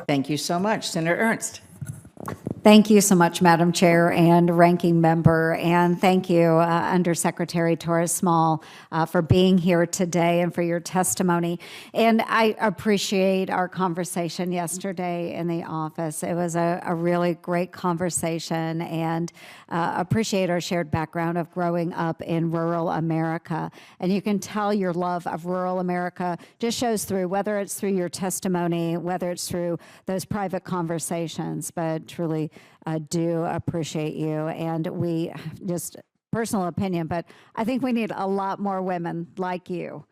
Thank you so much. Senator Ernst. Thank you so much, Madam Chair and Ranking Member, and thank you, Undersecretary Torres Small, for being here today and for your testimony. And I appreciate our conversation yesterday in the office. It was a really great conversation, and appreciate our shared background of growing up in rural America. And you can tell your love of rural America just shows through, whether it's through your testimony, whether it's through those private conversations, but truly do appreciate you. And we just, personal opinion, but I think we need a lot more women like you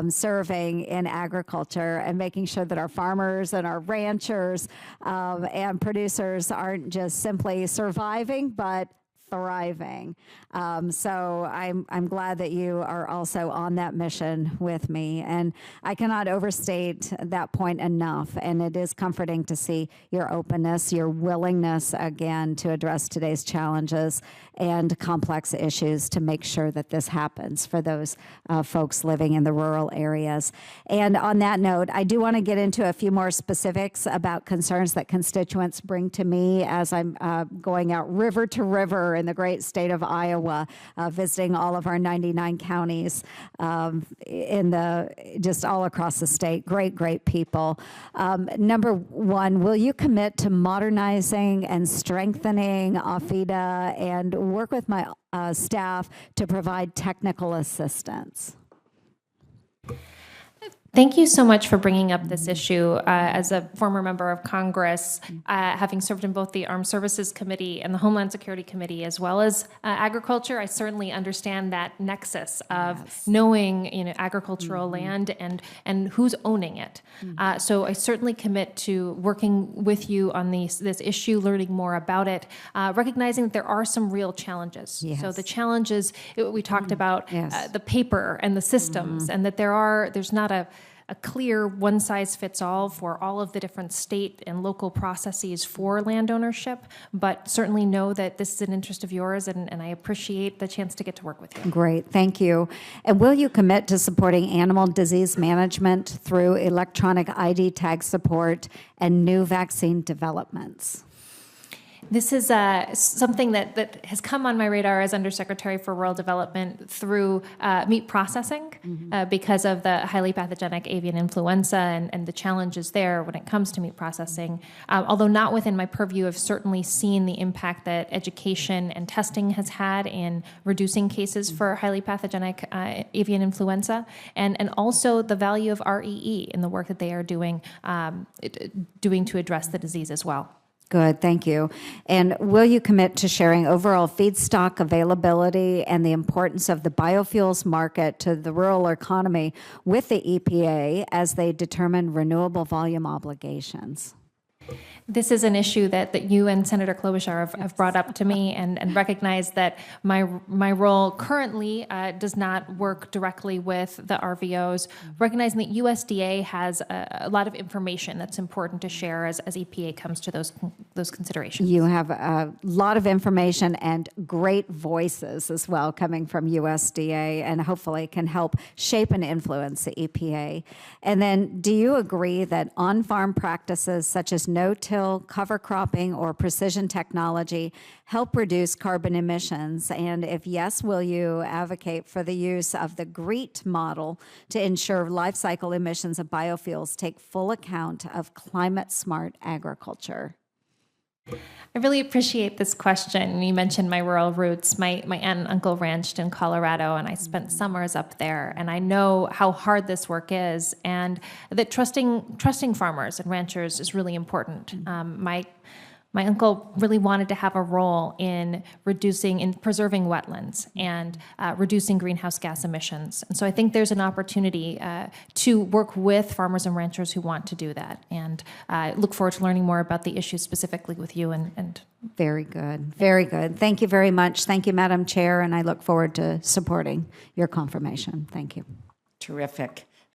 serving in agriculture and making sure that our farmers and our ranchers and producers aren't just simply surviving, but thriving. So I'm glad that you are also on that mission with me. And I cannot overstate that point enough. And it is comforting to see your openness, your willingness, again, to address today's challenges and complex issues to make sure that this happens for those folks living in the rural areas. And on that note, I do want to get into a few more specifics about concerns that constituents bring to me as I'm going out river to river in the great state of Iowa, visiting all of our 99 counties just all across the state. Great people. Number one, will you commit to modernizing and strengthening AFIDA and work with my staff to provide technical assistance? Thank you so much for bringing up this issue. As a former member of Congress, having served in both the Armed Services Committee and the Homeland Security Committee, as well as agriculture, I certainly understand that nexus of knowing, agricultural land and who's owning it. So I certainly commit to working with you on this issue, learning more about it, recognizing that there are some real challenges. Yes. So the challenges we talked about, the paper and the systems, and that there's not a clear one-size-fits-all for all of the different state and local processes for land ownership, but certainly know that this is an interest of yours, and I appreciate the chance to get to work with you. Great, thank you. And will you commit to supporting animal disease management through electronic ID tag support and new vaccine developments? This is something that has come on my radar as Undersecretary for Rural Development through meat processing because of the highly pathogenic avian influenza and the challenges there when it comes to meat processing. Although not within my purview, I've certainly seen the impact that education and testing has had in reducing cases for highly pathogenic avian influenza, and also the value of REE in the work that they are doing to address the disease as well. Good, thank you. And will you commit to sharing overall feedstock availability and the importance of the biofuels market to the rural economy with the EPA as they determine renewable volume obligations? This is an issue that you and Senator Klobuchar have brought up to me, and recognize that my role currently does not work directly with the RVOs, recognizing that USDA has a lot of information that's important to share as EPA comes to those considerations. You have a lot of information and great voices as well coming from USDA, and hopefully can help shape and influence the EPA. And then, do you agree that on-farm practices such as no-till, cover cropping, or precision technology help reduce carbon emissions? And if yes, will you advocate for the use of the GREET model to ensure life cycle emissions of biofuels take full account of climate-smart agriculture? I really appreciate this question. You mentioned my rural roots. My aunt and uncle ranched in Colorado, and I spent summers up there, and I know how hard this work is, and that trusting farmers and ranchers is really important. My uncle really wanted to have a role in preserving wetlands and reducing greenhouse gas emissions. And so I think there's an opportunity to work with farmers and ranchers who want to do that. And I look forward to learning more about the issue specifically with you. And Very good. Very good. Thank you very much. Thank you, Madam Chair, and I look forward to supporting your confirmation. Thank you. Terrific.